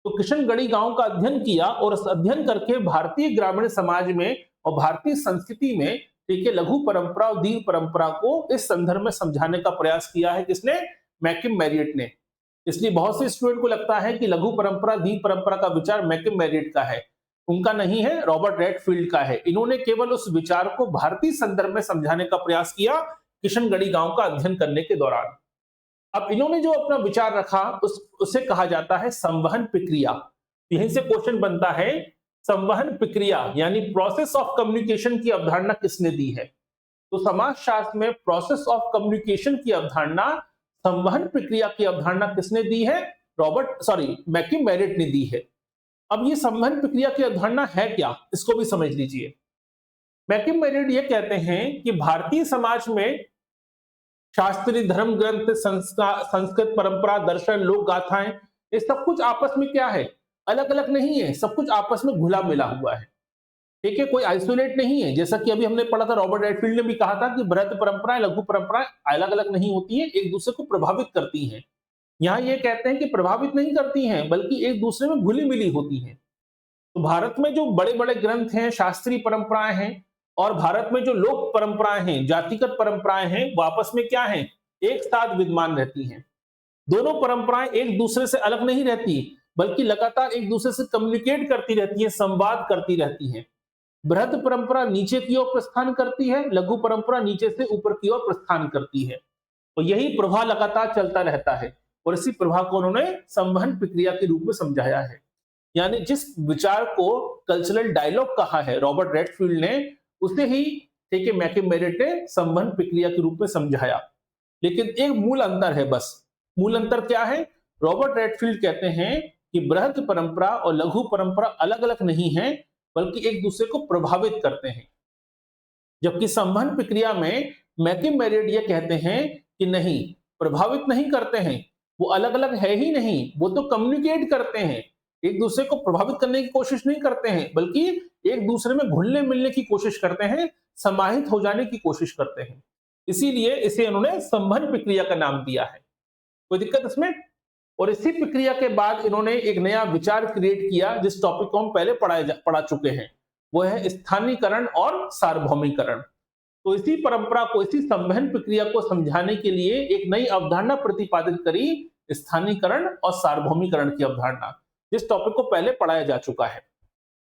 तो किशनगढ़ी गांव का अध्ययन किया और उस अध्ययन करके भारतीय ग्रामीण समाज में और भारतीय संस्कृति में, ठीक है, लघु परंपरा और दीर्घ परंपरा को इस संदर्भ में समझाने का प्रयास किया है किसने? मैकिम मेरिट ने। इसलिए बहुत से स्टूडेंट को लगता है कि लघु परंपरा दीर्घ परंपरा का विचार मैकिम मेरिट का है, उनका नहीं है, रॉबर्ट रेडफील्ड का है। इन्होंने केवल उस विचार को भारतीय संदर्भ में समझाने का प्रयास किया किशनगढ़ी गांव का अध्ययन करने के दौरान। अब इन्होंने जो अपना विचार रखा उसे कहा जाता है संवहन प्रक्रिया। यहीं से क्वेश्चन बनता है, संवहन प्रक्रिया यानी प्रोसेस ऑफ कम्युनिकेशन की अवधारणा किसने दी है? तो समाजशास्त्र में प्रोसेस ऑफ कम्युनिकेशन की अवधारणा, संवहन प्रक्रिया की अवधारणा किसने दी है? मैकिम मेरिट ने दी है। अब ये संवहन प्रक्रिया की अवधारणा है क्या, इसको भी समझ लीजिए। मैकिम मेरिट ये कहते हैं कि भारतीय समाज में शास्त्रीय धर्म ग्रंथ, संस्कृत परंपरा, दर्शन, लोक गाथाएं, ये सब कुछ आपस में क्या है? अलग अलग नहीं है, सब कुछ आपस में घुला मिला हुआ है। ठीक है, कोई आइसोलेट नहीं है। जैसा कि अभी हमने पढ़ा था, रॉबर्ट रेडफील्ड ने भी कहा था कि बृहद परंपराएं, लघु परंपराएं अलग अलग नहीं होती है, एक दूसरे को प्रभावित करती हैं। यहाँ ये कहते हैं कि प्रभावित नहीं करती हैं, बल्कि एक दूसरे में घुली मिली होती हैं। तो भारत में जो बड़े बड़े ग्रंथ हैं, शास्त्रीय परंपराएं हैं, और भारत में जो लोक परंपराएं हैं, जातिगत परंपराएं हैं, वो आपस में क्या है? एक साथ विद्यमान रहती हैं। दोनों परंपराएं एक दूसरे से अलग नहीं रहती, बल्कि लगातार एक दूसरे से कम्युनिकेट करती रहती हैं, संवाद करती रहती हैं। बृहद परंपरा नीचे की ओर प्रस्थान करती है, लघु परंपरा नीचे से ऊपर की ओर प्रस्थान करती है, और यही प्रवाह लगातार चलता रहता है, और इसी प्रवाह को उन्होंने संवहन प्रक्रिया के रूप में समझाया है। यानी जिस विचार को कल्चरल डायलॉग कहा है रॉबर्ट रेडफील्ड ने, उसे ही, ठीक है, मैकिम मेरिट ने संवहन प्रक्रिया के रूप में समझाया। लेकिन एक मूल अंतर है, बस मूल अंतर क्या है? रॉबर्ट रेडफील्ड कहते हैं कि बृहद परंपरा और लघु परंपरा अलग अलग नहीं है, बल्कि एक दूसरे को प्रभावित करते हैं। जबकि संवहन प्रक्रिया में मैकिम मेरिट ये कहते हैं कि नहीं, प्रभावित नहीं करते हैं, वो अलग अलग है ही नहीं, वो तो कम्युनिकेट करते हैं, एक दूसरे को प्रभावित करने की कोशिश नहीं करते हैं, बल्कि एक दूसरे में घुलने मिलने की कोशिश करते हैं, समाहित हो जाने की कोशिश करते हैं। इसीलिए इसे उन्होंने संवहन प्रक्रिया का नाम दिया है। कोई दिक्कत इसमें? और इसी प्रक्रिया के बाद इन्होंने एक नया विचार क्रिएट किया, जिस टॉपिक को हम पहले पढ़ा चुके हैं, वो है स्थानीयकरण और सार्वभौमिकरण। तो इसी परंपरा को, इसी संवहन प्रक्रिया को समझाने के लिए एक नई अवधारणा प्रतिपादित करी, स्थानीयकरण और सार्वभौमिकरण की अवधारणा, जिस टॉपिक को पहले पढ़ाया जा चुका है।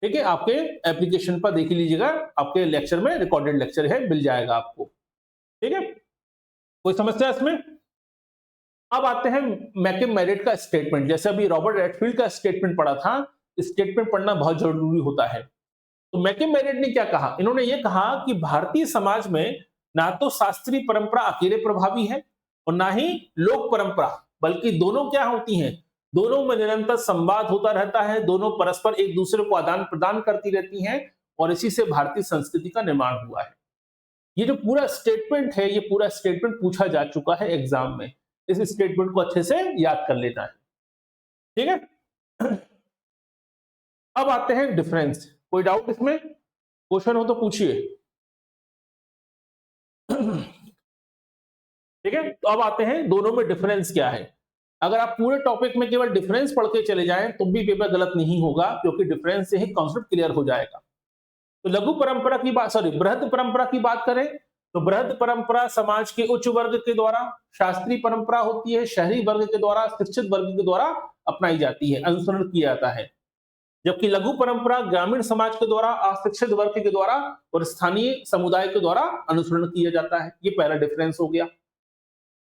ठीक है, आपके एप्लीकेशन पर देख लीजिएगा, आपके लेक्चर में रिकॉर्डेड लेक्चर है, मिल जाएगा आपको। ठीक है, कोई समस्या इसमें? अब आते हैं मैकिम मेरिट का स्टेटमेंट। जैसे अभी रॉबर्ट रेडफील्ड का स्टेटमेंट पढ़ा था, स्टेटमेंट पढ़ना बहुत जरूरी होता है। तो मैकिम मेरिट ने क्या कहा? इन्होंने ये कहा कि भारतीय समाज में ना तो शास्त्रीय परंपरा अकेले प्रभावी है और ना ही लोक परंपरा, बल्कि दोनों क्या होती हैं? दोनों में निरंतर संवाद होता रहता है, दोनों परस्पर एक दूसरे को आदान प्रदान करती रहती हैं, और इसी से भारतीय संस्कृति का निर्माण हुआ है। ये जो पूरा स्टेटमेंट है, ये पूरा स्टेटमेंट पूछा जा चुका है एग्जाम में। इस स्टेटमेंट को अच्छे से याद कर लेना है। ठीक है, अब आते हैं डिफरेंस। कोई डाउट इसमें? क्वेश्चन हो तो पूछिए। ठीक है, तो अब आते हैं दोनों में डिफरेंस क्या है। अगर आप पूरे टॉपिक में केवल डिफरेंस पढ़ के चले जाएं तो भी पेपर गलत नहीं होगा, क्योंकि डिफरेंस से ही कॉन्सेप्ट क्लियर हो जाएगा। तो लघु परंपरा की बात, बृहद परंपरा की बात करें तो बृहद परंपरा समाज के उच्च वर्ग के द्वारा, शास्त्रीय परंपरा होती है शहरी वर्ग के द्वारा, शिक्षित वर्ग के द्वारा अपनाई जाती है, अनुसरण किया जाता है। जबकि लघु परंपरा ग्रामीण समाज के द्वारा, अशिक्षित वर्ग के द्वारा और स्थानीय समुदाय के द्वारा अनुसरण किया जाता है। ये पहला डिफरेंस हो गया।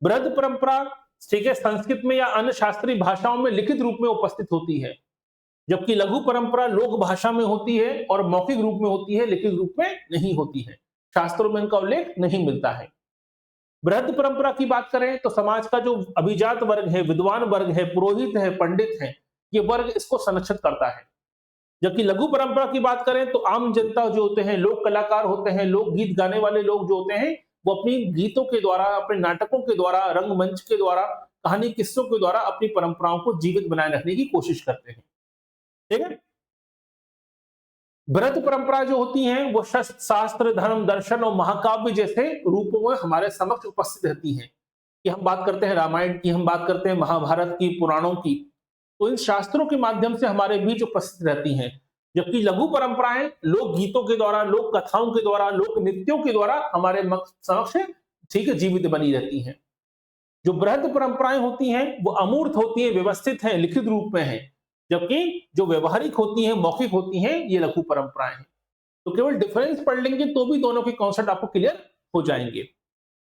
बृहद परंपरा, ठीक है, संस्कृत में या अन्य शास्त्रीय भाषाओं में लिखित रूप में उपस्थित होती है, जबकि लघु परंपरा लोक भाषा में होती है और मौखिक रूप में होती है, लिखित रूप में नहीं होती है। शास्त्रों में इनका उल्लेख नहीं मिलता है। बृहद परंपरा की बात करें तो समाज का जो अभिजात वर्ग है, विद्वान वर्ग है, पुरोहित है, पंडित है, ये वर्ग इसको संरक्षित करता है। जबकि लघु परंपरा की बात करें तो आम जनता जो होते हैं, लोक कलाकार होते हैं, लोक गीत गाने वाले लोग जो होते हैं, वो अपनी गीतों के द्वारा, अपने नाटकों के द्वारा, रंगमंच के द्वारा, कहानी किस्सों के द्वारा अपनी परंपराओं को जीवित बनाए रखने की कोशिश करते हैं। ठीक है। बृहद परंपरा जो होती हैं वो शास्त्र, धर्म, दर्शन और महाकाव्य जैसे रूपों में हमारे समक्ष उपस्थित रहती हैं। कि हम बात करते हैं रामायण की, हम बात करते हैं महाभारत की, पुराणों की, तो इन शास्त्रों के माध्यम से हमारे बीच उपस्थित रहती हैं। जबकि लघु परंपराएं लोक गीतों के द्वारा, लोक कथाओं के द्वारा, लोक नृत्यों के द्वारा हमारे समक्ष ठीक है जीवित बनी रहती हैं। जो बृहद परंपराएं होती हैं वो अमूर्त होती हैं, व्यवस्थित हैं, लिखित रूप में हैं। जबकि जो व्यवहारिक होती हैं, मौखिक होती हैं, ये लघु परंपराएं हैं। तो केवल डिफरेंस पढ़ लेंगे तो भी दोनों के कॉन्सेप्ट आपको क्लियर हो जाएंगे।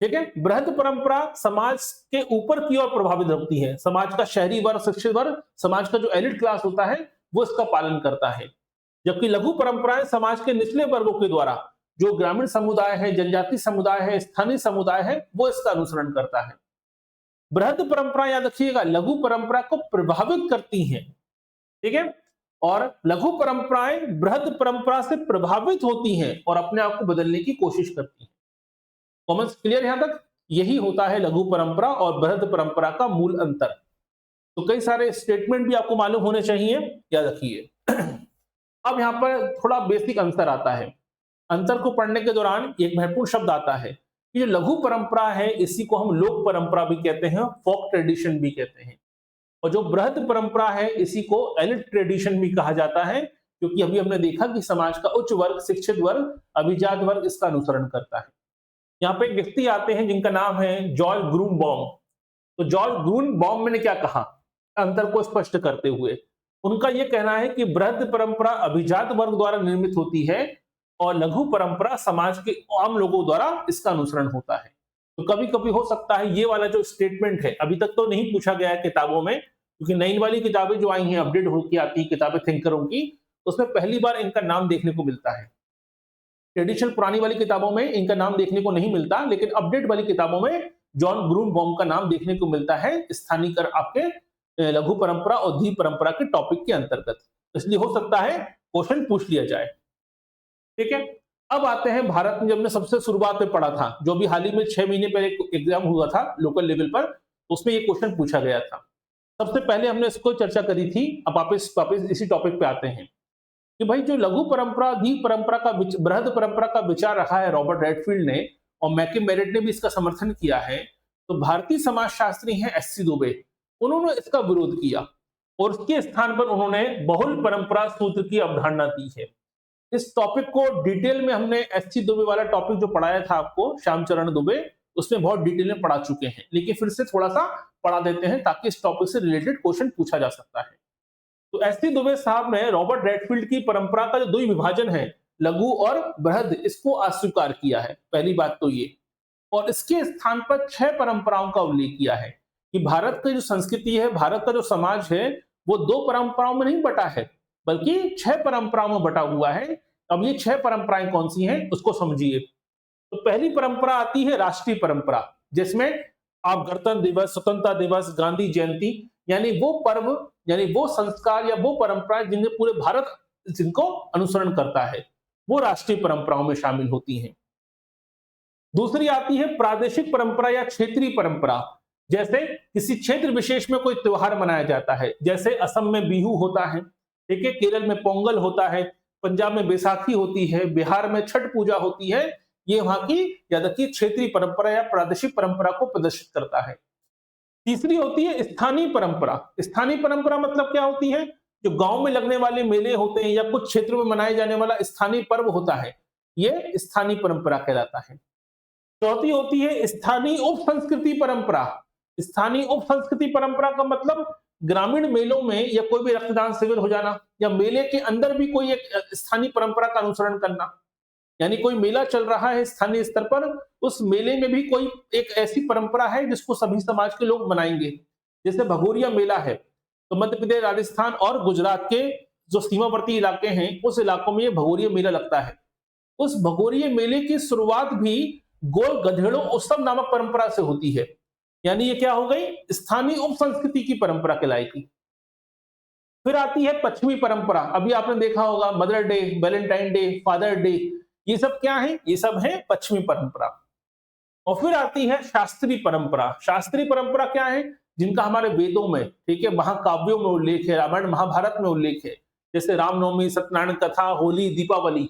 ठीक है। बृहद परंपरा समाज के ऊपर की ओर प्रभावित होती है। समाज का शहरी वर्ग, शिक्षित वर्ग, समाज का जो एलिट क्लास होता है वो इसका पालन करता है। जबकि लघु परंपराएं समाज के निचले वर्गों के द्वारा, जो ग्रामीण समुदाय है, जनजाति समुदाय है, स्थानीय समुदाय है, वो इसका अनुसरण करता है। बृहद परंपरा याद रखिएगा लघु परंपरा को प्रभावित करती हैं। ठीक है। और लघु परंपराएं बृहद परंपरा से प्रभावित होती हैं और अपने आप को बदलने की कोशिश करती हैं। कॉमेंट्स क्लियर यहां तक? यही होता है लघु परंपरा और बृहद परंपरा का मूल अंतर। तो कई सारे स्टेटमेंट भी आपको मालूम होने चाहिए, याद रखिए। अब यहां पर थोड़ा बेसिक अंतर आता है। अंतर को पढ़ने के दौरान एक महत्वपूर्ण शब्द आता है कि जो लघु परंपरा है इसी को हम लोक परंपरा भी कहते हैं, फोक ट्रेडिशन भी कहते हैं। और जो बृहद परंपरा है इसी को एलिट ट्रेडिशन भी कहा जाता है, क्योंकि अभी हमने देखा कि समाज का उच्च वर्ग, शिक्षित वर्ग, अभिजात वर्ग इसका अनुसरण करता है। यहाँ पे एक व्यक्ति आते हैं जिनका नाम है जॉर्ज ग्रूनबॉम। तो जॉर्ज ग्रूनबॉम ने क्या कहा अंतर को स्पष्ट करते हुए? उनका यह कहना है कि बृहद परंपरा अभिजात वर्ग द्वारा निर्मित होती है और लघु परंपरा समाज के आम लोगों द्वारा इसका अनुसरण होता है। तो कभी कभी हो सकता है ये वाला जो स्टेटमेंट है, अभी तक तो नहीं पूछा गया है किताबों में, क्योंकि नई वाली किताबें जो आई हैं, अपडेट होकर आती है किताबें थिंकरों की, उसमें पहली बार इनका नाम देखने को मिलता है। ट्रेडिशनल पुरानी वाली किताबों में इनका नाम देखने को नहीं मिलता, लेकिन अपडेट वाली किताबों में जॉन ग्रूनबॉम का नाम देखने को मिलता है स्थानीयकर आपके लघु परंपरा और द्वीप परंपरा के टॉपिक के अंतर्गत। इसलिए हो सकता है क्वेश्चन पूछ लिया जाए। ठीक है। अब आते हैं भारत में, जब हमने सबसे शुरुआत में पढ़ा था, जो भी हाल ही में 6 महीने पहले एग्जाम हुआ था लोकल लेवल पर, उसमें ये क्वेश्चन पूछा गया था। सबसे पहले हमने इसको चर्चा करी थी। अब वापस इसी टॉपिक पे आते हैं कि भाई जो लघु परंपरा, द्वीप परंपरा का, बृहद परंपरा का विचार रखा है रॉबर्ट रेडफील्ड ने, और मैकम मेरिट ने भी इसका समर्थन किया है। तो भारतीय समाजशास्त्री हैं एससी दुबे, उन्होंने इसका विरोध किया और उसके स्थान पर उन्होंने बहुल परंपरा सूत्र की अवधारणा दी है। इस टॉपिक को डिटेल में हमने एससी दुबे वाला टॉपिक जो पढ़ाया था आपको, श्यामचरण दुबे, उसमें बहुत डिटेल में पढ़ा चुके हैं, लेकिन फिर से थोड़ा सा पढ़ा देते हैं ताकि इस टॉपिक से रिलेटेड क्वेश्चन पूछा जा सकता है। तो एससी दुबे साहब ने रॉबर्ट रेडफील्ड की परंपरा का जो द्वि विभाजन है, लघु और बृहद, इसको अस्वीकार किया है। पहली बात तो ये, और इसके स्थान पर 6 परंपराओं का उल्लेख किया है कि भारत की जो संस्कृति है, भारत का जो समाज है, वो 2 परंपराओं में नहीं बटा है, बल्कि 6 परंपराओं में बटा हुआ है। अब ये 6 परंपराएं कौन सी हैं उसको समझिए। तो पहली परंपरा आती है राष्ट्रीय परंपरा, जिसमें आप गणतंत्र दिवस, स्वतंत्रता दिवस, गांधी जयंती, यानी वो पर्व, यानी वो संस्कार या वो परंपराएं जिन्हें पूरे भारत जिनको अनुसरण करता है, वो राष्ट्रीय परंपराओं में शामिल होती हैं। दूसरी आती है प्रादेशिक परंपरा या क्षेत्रीय परंपरा, जैसे किसी क्षेत्र विशेष में कोई त्योहार मनाया जाता है, जैसे असम में बिहू होता है, ठीक है, केरल में पोंगल होता है, पंजाब में बैसाखी होती है, बिहार में छठ पूजा होती है। ये वहां की याद रखिए क्षेत्रीय परंपरा या प्रादेशिक परंपरा को प्रदर्शित करता है। तीसरी होती है स्थानीय परंपरा। स्थानीय परंपरा मतलब क्या होती है? जो गांव में लगने वाले मेले होते हैं या कुछ क्षेत्रों में मनाए जाने वाला स्थानीय पर्व होता है, ये स्थानीय परंपरा कहलाता है। चौथी होती है स्थानीय उप संस्कृति परंपरा। स्थानीय उप संस्कृति परंपरा का मतलब ग्रामीण मेलों में या कोई भी रक्तदान शिविर हो जाना, या मेले के अंदर भी कोई एक स्थानीय परंपरा का अनुसरण करना, यानी कोई मेला चल रहा है स्थानीय स्तर पर, उस मेले में भी कोई एक ऐसी परंपरा है जिसको सभी समाज के लोग मनाएंगे। जैसे भगोरिया मेला है, तो मध्य प्रदेश, राजस्थान और गुजरात के जो सीमावर्ती इलाके हैं उस इलाकों में ये भगोरिया मेला लगता है। उस भगोरिया मेले की शुरुआत भी गोल गधेड़ों उत्सव नामक परंपरा से होती है। यानी ये क्या हो गई, स्थानीय उप संस्कृति की परंपरा कहलाएगी। फिर आती है पश्चिमी परंपरा। अभी आपने देखा होगा mother day, Valentine day, father day, ये सब क्या है, ये सब है पश्चिमी परंपरा। और फिर आती है शास्त्रीय परंपरा। शास्त्रीय परंपरा क्या है, जिनका हमारे वेदों में, ठीक है, महाकाव्यों में उल्लेख है, रामायण महाभारत में उल्लेख है, जैसे रामनवमी, सत्यनारायण कथा, होली, दीपावली,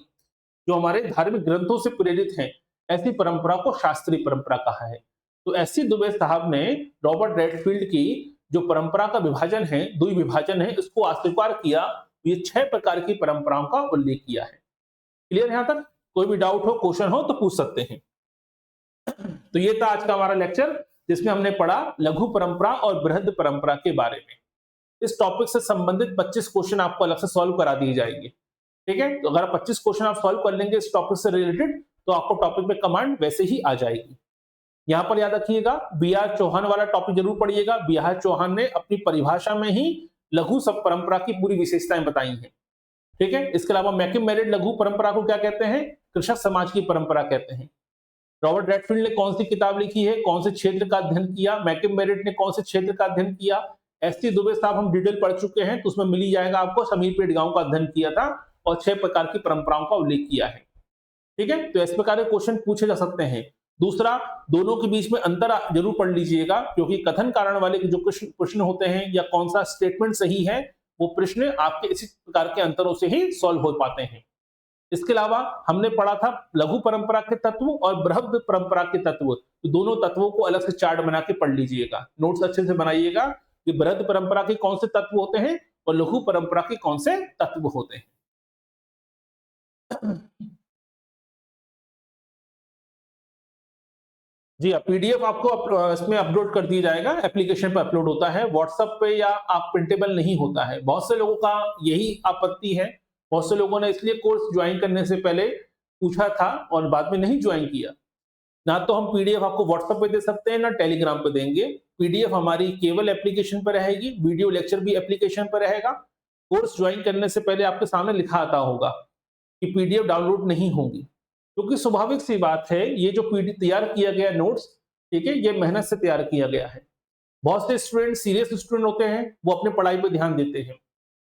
जो हमारे धार्मिक ग्रंथों से प्रेरित हैं, ऐसी परंपरा को शास्त्रीय परंपरा कहा है। तो एस.सी. दुबे साहब ने रॉबर्ट रेडफील्ड की जो परंपरा का विभाजन है, द्विविभाजन है, इसको अस्वीकार किया। ये 6 प्रकार की परंपराओं का उल्लेख किया है। क्लियर यहां तक? कोई भी डाउट हो, क्वेश्चन हो तो पूछ सकते हैं। तो ये था आज का हमारा लेक्चर, जिसमें हमने पढ़ा लघु परंपरा और बृहद परंपरा के बारे में। इस टॉपिक से संबंधित 25 क्वेश्चन आपको अलग से सॉल्व करा दिए जाएंगे। ठीक है, तो अगर 25 क्वेश्चन आप सॉल्व कर लेंगे इस टॉपिक से रिलेटेड, तो आपको टॉपिक में कमांड वैसे ही आ जाएगी। यहां पर याद रखिएगा, बी.आर. चौहान वाला टॉपिक जरूर पढ़िएगा। बी.आर. चौहान ने अपनी परिभाषा में ही लघु सब परंपरा की पूरी विशेषताएं बताई हैं। ठीक है, इसके अलावा मैकिम मेरिट लघु परंपरा को क्या कहते हैं, कृषक समाज की परंपरा कहते हैं। रॉबर्ट रेडफील्ड ने कौन सी किताब लिखी है, कौन से क्षेत्र का अध्ययन किया, मैकिम मेरिट ने कौन से क्षेत्र का अध्ययन किया, एस.सी. दुबे साहब हम डिटेल पढ़ चुके हैं, तो उसमें मिल ही जाएगा आपको, समीर पेट गांव का अध्ययन किया था और 6 प्रकार की परंपराओं का उल्लेख किया है। ठीक है, तो इस प्रकार के क्वेश्चन पूछे जा सकते हैं। दूसरा, दोनों के बीच में अंतर जरूर पढ़ लीजिएगा, क्योंकि कथन कारण वाले जो प्रश्न होते हैं या कौन सा स्टेटमेंट सही है, वो प्रश्न आपके इसी प्रकार के अंतरों से ही सॉल्व हो पाते हैं। इसके अलावा हमने पढ़ा था लघु परंपरा के तत्व और बृहद परंपरा के तत्व, तो दोनों तत्वों को अलग से चार्ट बना के पढ़ लीजिएगा, नोट्स अच्छे से बनाइएगा कि बृहद परंपरा के कौन से तत्व होते हैं और लघु परंपरा के कौन से तत्व होते हैं। जी, पीडीएफ आपको इसमें अपलोड कर दिया जाएगा, एप्लीकेशन पर अपलोड होता है, व्हाट्सएप पे या आप प्रिंटेबल नहीं होता है। बहुत से लोगों का यही आपत्ति है, बहुत से लोगों ने इसलिए कोर्स ज्वाइन करने से पहले पूछा था और बाद में नहीं ज्वाइन किया। ना तो हम पीडीएफ आपको व्हाट्सएप पे दे सकते हैं, ना टेलीग्राम पे देंगे। पीडीएफ हमारी केवल एप्लीकेशन पर रहेगी, वीडियो लेक्चर भी एप्लीकेशन पर रहेगा। कोर्स ज्वाइन करने से पहले आपके सामने लिखा आता होगा कि पीडीएफ डाउनलोड नहीं होगी, क्योंकि स्वाभाविक सी बात है, ये जो पीडी तैयार किया गया नोट्स, ठीक है, ये मेहनत से तैयार किया गया है। बहुत से स्टूडेंट सीरियस स्टूडेंट होते हैं, वो अपने पढ़ाई पे ध्यान देते हैं।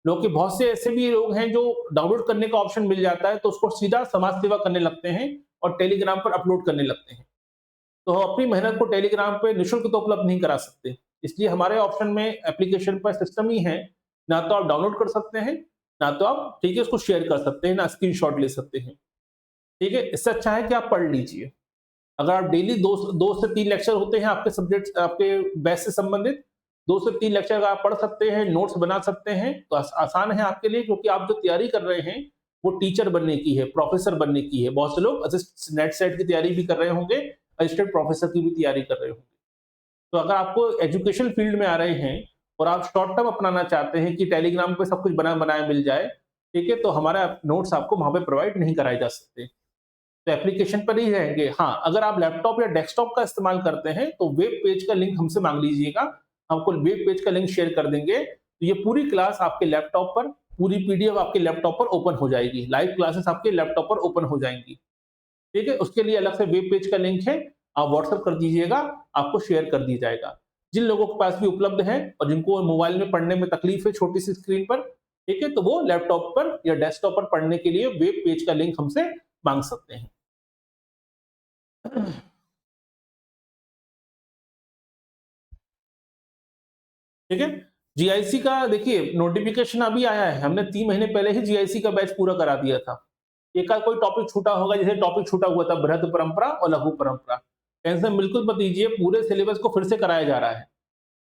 लोग बहुत से ऐसे भी लोग हैं जो डाउनलोड करने का ऑप्शन मिल जाता है तो उसको सीधा समाज सेवा करने लगते हैं और टेलीग्राम पर अपलोड करने लगते हैं। तो हम अपनी मेहनत को टेलीग्राम पे निःशुल्क तो उपलब्ध नहीं करा सकते, इसलिए हमारे ऑप्शन में एप्लीकेशन पर सिस्टम ही है, ना तो आप डाउनलोड कर सकते हैं, ना तो आप, ठीक है, उसको शेयर कर सकते हैं, ना स्क्रीनशॉट ले सकते हैं। ठीक है, इससे अच्छा है कि आप पढ़ लीजिए। अगर आप डेली 2 से 3 लेक्चर होते हैं आपके सब्जेक्ट, आपके बैच से संबंधित 2 से 3 लेक्चर आप पढ़ सकते हैं, नोट्स बना सकते हैं, तो आसान है आपके लिए, क्योंकि आप जो तैयारी कर रहे हैं वो टीचर बनने की है, प्रोफेसर बनने की है। बहुत से लोग नेट सेट की तैयारी भी कर रहे होंगे, असिस्टेंट प्रोफेसर की भी तैयारी कर रहे होंगे। तो अगर आपको एजुकेशन फील्ड में आ रहे हैं और आप शॉर्ट टर्म अपनाना चाहते हैं कि टेलीग्राम पे सब कुछ बना बनाया मिल जाए, ठीक है, तो हमारा नोट्स आपको वहां पे प्रोवाइड नहीं कराए जा सकते, तो एप्लीकेशन पर ही रहेंगे। हाँ, अगर आप लैपटॉप या डेस्कटॉप का इस्तेमाल करते हैं तो वेब पेज का लिंक हमसे मांग लीजिएगा, आपको वेब पेज का लिंक शेयर कर देंगे, तो ये पूरी क्लास आपके लैपटॉप पर, पूरी पीडीएफ आपके लैपटॉप पर ओपन हो जाएगी, लाइव क्लासेस आपके लैपटॉप पर ओपन हो जाएंगी। ठीक है, उसके लिए अलग से वेब पेज का लिंक है, आप व्हाट्सएप कर दीजिएगा, आपको शेयर कर दिया जाएगा। जिन लोगों के पास भी उपलब्ध है और जिनको मोबाइल में पढ़ने में तकलीफ है छोटी सी स्क्रीन पर, ठीक है, तो वो लैपटॉप पर या डेस्कटॉप पर पढ़ने के लिए वेब पेज का लिंक हमसे मांग सकते हैं। ठीक है, जीआईसी का देखिए नोटिफिकेशन अभी आया है, हमने 3 महीने पहले ही जीआईसी का बैच पूरा करा दिया था। एक आध कोई टॉपिक छूटा होगा, जैसे टॉपिक छूटा हुआ था बृहद परंपरा और लघु परंपरा, टेंशन बिल्कुल मत लीजिए, पूरे सिलेबस को फिर से कराया जा रहा है।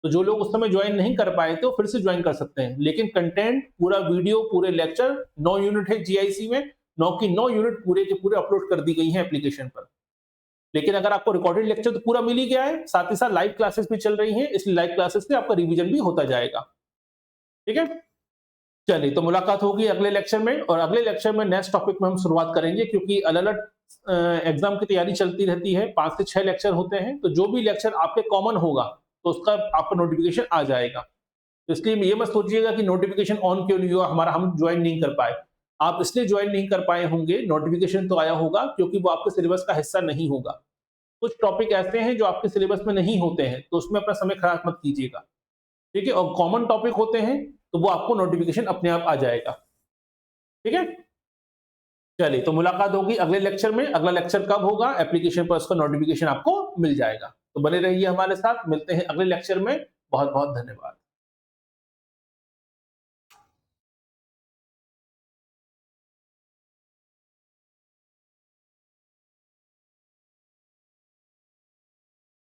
तो जो लोग उस समय ज्वाइन नहीं कर पाए थे वो फिर से ज्वाइन कर सकते हैं, लेकिन कंटेंट पूरा, वीडियो, पूरे लेक्चर 9 यूनिट है जीआईसी में, 9 की 9 यूनिट पूरे के पूरे अपलोड कर दी गई है एप्लीकेशन पर। लेकिन अगर आपको रिकॉर्डेड लेक्चर तो पूरा मिल ही गया है, साथ ही साथ लाइव क्लासेस भी चल रही हैं, इसलिए लाइव क्लासेस में आपका रिवीजन भी होता जाएगा। ठीक है, चलिए, तो मुलाकात होगी अगले लेक्चर में, और अगले लेक्चर में नेक्स्ट टॉपिक में हम शुरुआत करेंगे, क्योंकि अलग-अलग एग्जाम की तैयारी चलती रहती है, 5 से 6 लेक्चर होते हैं, तो जो भी लेक्चर आपके कॉमन होगा तो उसका आपका नोटिफिकेशन आ जाएगा। तो इसलिए ये मत सोचिएगा कि नोटिफिकेशन ऑन क्यों नहीं हुआ हमारा, हम ज्वाइन नहीं कर पाए। आप इसलिए ज्वाइन नहीं कर पाए होंगे, नोटिफिकेशन तो आया होगा क्योंकि वो आपके सिलेबस का हिस्सा नहीं होगा। कुछ टॉपिक ऐसे हैं जो आपके सिलेबस में नहीं होते हैं, तो उसमें अपना समय खराब मत कीजिएगा, ठीक है। और कॉमन टॉपिक होते हैं तो वो आपको नोटिफिकेशन अपने आप आ जाएगा, ठीक है। चलिए, तो मुलाकात होगी अगले लेक्चर में। अगला लेक्चर कब होगा, एप्लीकेशन पर उसका नोटिफिकेशन आपको मिल जाएगा। तो बने रहिए हमारे साथ, मिलते हैं अगले लेक्चर में। बहुत बहुत धन्यवाद।